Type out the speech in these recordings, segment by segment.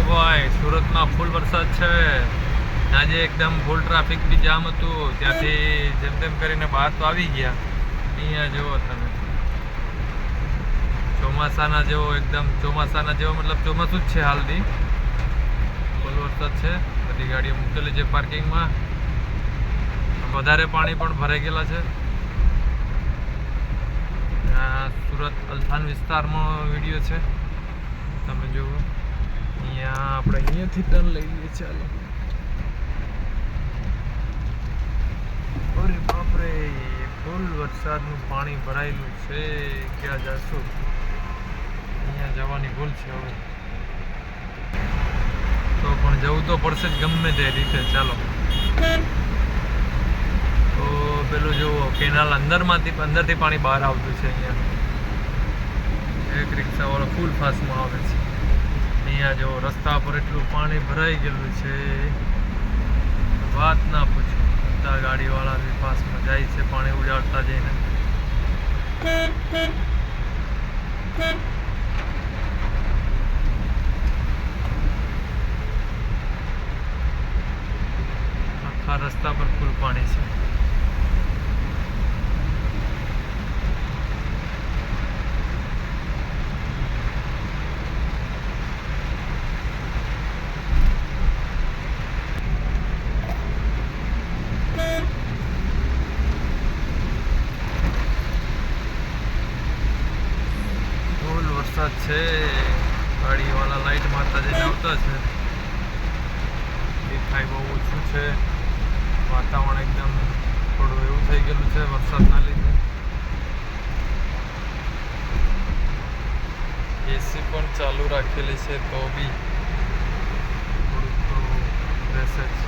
ભાઈ, સુરતમાં ફૂલ વરસાદ છે. આજે એકદમ ફૂલ ટ્રાફિક બી જામ હતું. ત્યાંથી જેમ તેમ કરીને બહાર તો આવી ગયા. અહીંયા જુઓ તમે, ચોમાસાના જેવો એકદમ ચોમાસાના જેવો, મતલબ ચોમાસું જ છે હાલથી. ફૂલ વરસાદ છે. બધી ગાડીઓ મૂકેલી છે પાર્કિંગમાં. વધારે પાણી પણ ભરાઈ ગયેલા છે. સુરત અલથાણ વિસ્તારમાં વિડીયો છે, તમે જુઓ. અહીંયા આપણે અહીંયાથી ટર્ન લઈ લઈએ. ચાલો. અરે બાપરે, ફૂલ વરસાદનું પાણી ભરાયેલું છે. ક્યાં જશું? અહીંયા જવાની ભૂલ છે હવે. તો પણ જવું તો પડશે જ ગમે તે રીતે. ચાલો. તો પેલું જુઓ, કેનાલ અંદરથી પાણી બહાર આવતું છે. અહીંયા એક રિક્ષાવાળો ફૂલ ફાસ્ટમાં આવે છે. અહીંયા જો રસ્તા પર એટલું પાણી ભરાઈ ગયેલું છે, વાત ના પૂછો. બધા ગાડીવાળા બી ફાસ્ટમાં જાય છે પાણી ઉડાડતા જઈને. આખા રસ્તા પર ફૂલ પાણી છે. વરસાદ છે. ગાડીવાળા લાઈટ મારતા જઈને આવતા છે. દેખાય બહુ ઓછું છે. વાતાવરણ એકદમ થોડું એવું થઈ ગયેલું છે વરસાદના લીધે. એસી પણ ચાલુ રાખેલી છે તો બી થોડુંક તો રહેશે જ.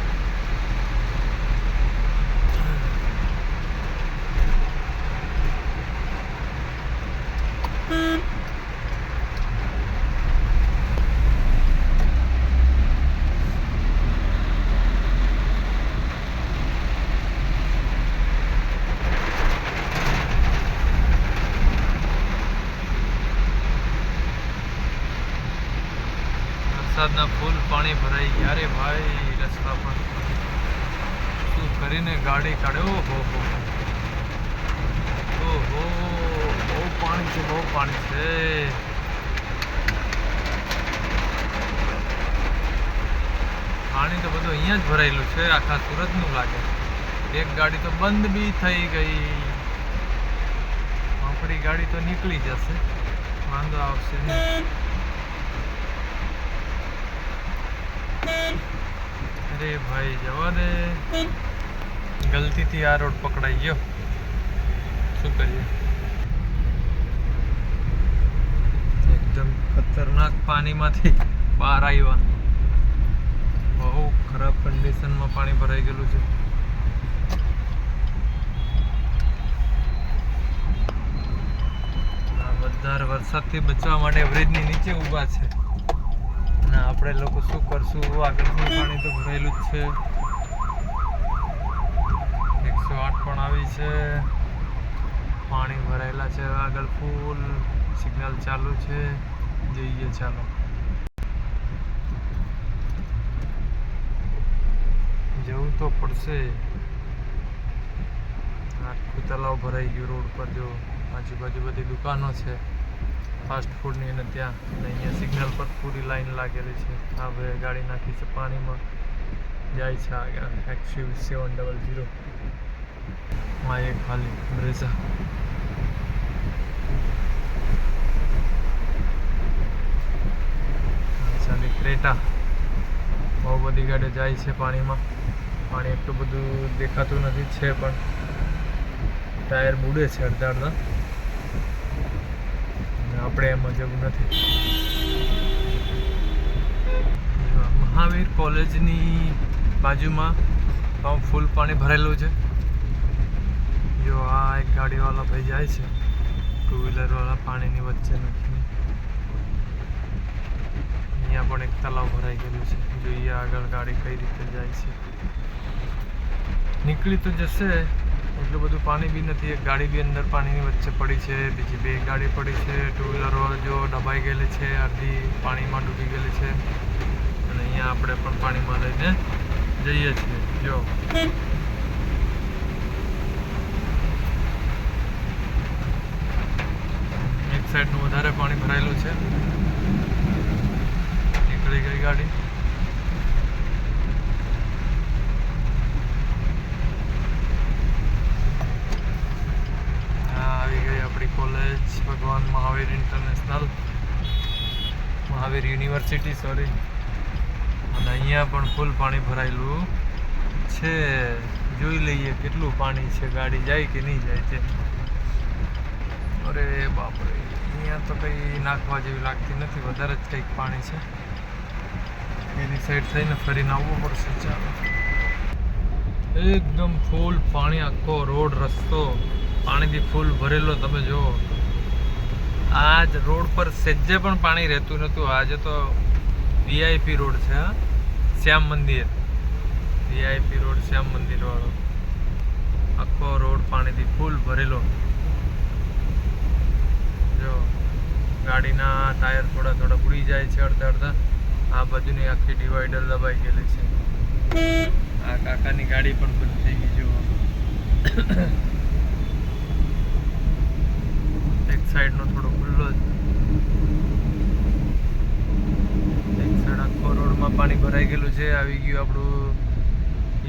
વરસાદના ફૂલ પાણી ભરાઈ ગયા. અરે ભાઈ, રસ્તા પર શું કરીને ગાડી કાઢ્યો. ઓહો, બહુ પાણી છે, બહુ પાણી છે. પાણી તો બધું અહીંયા જ ભરાયેલું છે. આખા સુરતનું લાગે. એક ગાડી તો બંધ બી થઈ ગઈ. આપણી ગાડી તો નીકળી જશે, વાંધો આવશે નહીં. અરે ભાઈ, જવા દે. ગલતીથી આ રોડ પકડાઈ ગયો. શું કરીએ? એકદમ ખતરનાક પાણીમાંથી બહાર આવ્યા. બહુ ખરાબ કન્ડિશનમાં પાણી ભરાઈ ગયેલું છે. આ બધા વરસાદથી બચવા માટે બ્રિજની નીચે ઊભા છે. અને આપણે લોકો શું કરશું? આગળનું પાણી તો ભરાયેલું જ છે. 108 પણ આવી છે. પાણી ભરાયેલા છે. આગળ ફૂલ સિગ્નલ ચાલુ છે. જઈએ ચાલો. જવું તો પડશે. આખું તલાવ ભરાઈ ગયું રોડ પર. જો આજુબાજુ બધી દુકાનો છે ફાસ્ટ ફૂડની, અને ત્યાં અહીંયા સિગ્નલ પર પૂરી લાઈન લાગેલી છે. આ બે ગાડી નાખી છે પાણીમાં, જાય છે આગળ. XUV 700 માં એક ખાલી બ્રેઝા. ચાલી ક્રેટા. બહુ બધી ગાડીઓ જાય છે પાણીમાં. પાણી એટલું બધું દેખાતું નથી છે, પણ ટાયર બુડે છે અડધા અડધા. આપણે એમાં જવું નથી. મહાવીર કોલેજની બાજુમાં ફૂલ પાણી ભરેલું છે. જો આ એક ગાડીવાળા ભાઈ જાય છે, ટુ વ્હીલરવાળા પાણીની વચ્ચે નથી. અહીંયા પણ એક તલાવ ભરાઈ ગયેલું છે. જોઈએ આગળ ગાડી કઈ રીતે જાય છે. નીકળી તો જશે, એટલું બધું પાણી બી નથી. એક ગાડી બી અંદર પાણીની વચ્ચે પડી છે. બીજી બે ગાડી પડી છે. ટુ વ્હીલરો જો દબાઈ ગયેલી છે, અડધી પાણીમાં ડૂબી ગયેલી છે. આપણે પણ પાણીમાં લઈને જઈએ છીએ. જો એક સાઈડનું વધારે પાણી ભરાયેલું છે. નીકળી ગઈ ગાડી. આવી ગઈ આપણી કોલેજ ભગવાન Mahavir international, Mahavir university sorry. અને અહીંયા પણ ફૂલ પાણી ભરાયેલું છે. જોઈ લઈએ કેટલું પાણી છે, ગાડી જાય કે નહીં જાય છે. અરે બાપરે, અહીંયા તો કંઈ નાખવા જેવી લાગતી નથી, વધારે જ કંઈક પાણી છે. એની સાઈડ થઈને ફરીને આવવું પડશે. ચાલો, એકદમ ફૂલ પાણી, આખો રોડ રસ્તો પાણીથી ફૂલ ભરેલો. તમે જુઓ, આજ રોડ પર સહેજે પણ પાણી રહેતું નહોતું. આજે તો વીઆઈપી રોડ છે, શ્યામ મંદિર, વીઆઈપી રોડ શ્યામ મંદિર વાળો. આખો રોડ પાણીથી ફૂલ ભરેલો. જો ગાડીના ટાયર થોડા થોડા ઉડી જાય છે, અડધા અડધા. આ બાજુની આખી ડિવાઈડર દબાઈ ગયેલી છે. આ કાકાની ગાડી પણ બંધ થઈ ગઈ. જો એક સાઈડનો થોડો ખુલ્લો જ, એક સાઈડ આખો રોડમાં પાણી ભરાઈ ગયેલું છે. આવી ગયું આપણું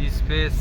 ઈ સ્પેસ